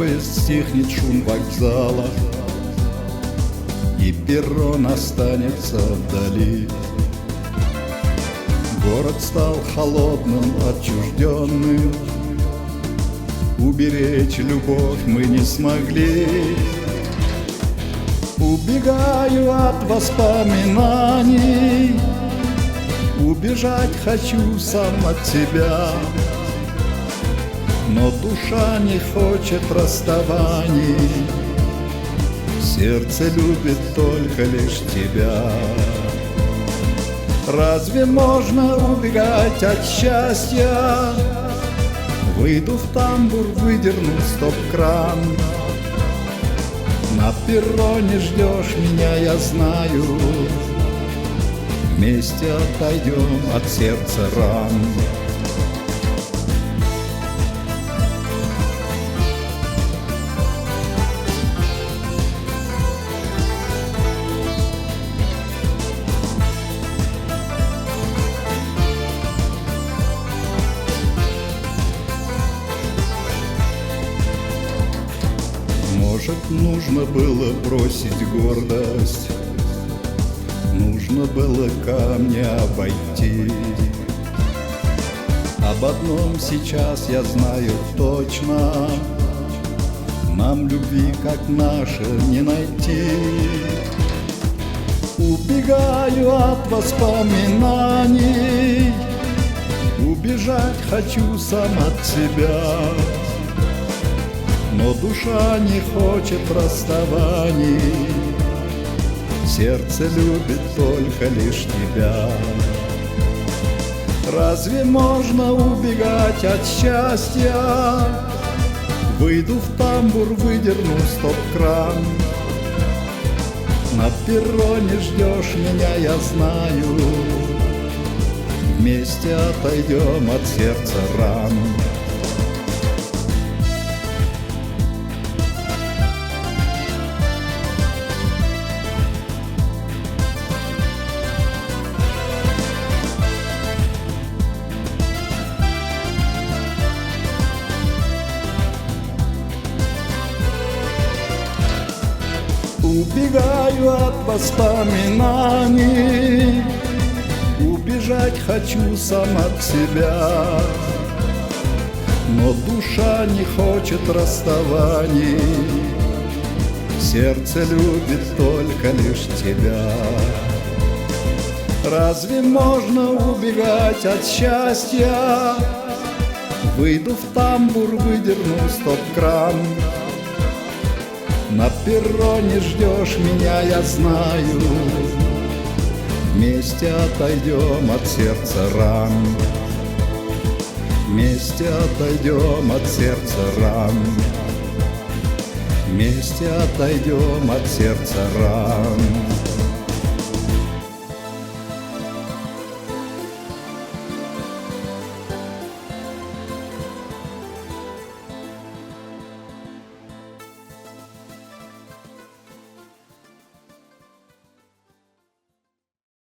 поезд стихнет шум вокзала, и перрон останется вдали. Город стал холодным, отчужденным, уберечь любовь мы не смогли. Убегаю от воспоминаний, убежать хочу сам от тебя, но душа не хочет расставаний, сердце любит только лишь тебя. Разве можно убегать от счастья? Выйду в тамбур, выдерну стоп-кран. На перроне ждешь меня, я знаю, вместе отойдем от сердца ран. Может, нужно было бросить гордость, нужно было камни обойти. Об одном сейчас я знаю точно: нам любви, как нашей, не найти. Убегаю от воспоминаний, убежать хочу сам от себя, но душа не хочет расставаний, сердце любит только лишь тебя. Разве можно убегать от счастья? Выйду в тамбур, выдерну стоп-кран. На перроне ждешь меня, я знаю, вместе отойдем от сердца ран. Убегаю от воспоминаний, убежать хочу сам от себя, но душа не хочет расставаний, сердце любит только лишь тебя. Разве можно убегать от счастья? Выйду в тамбур, выдерну стоп-кран. На перроне ждешь меня, я знаю, вместе отойдем от сердца ран. Вместе отойдем от сердца ран. Вместе отойдем от сердца ран.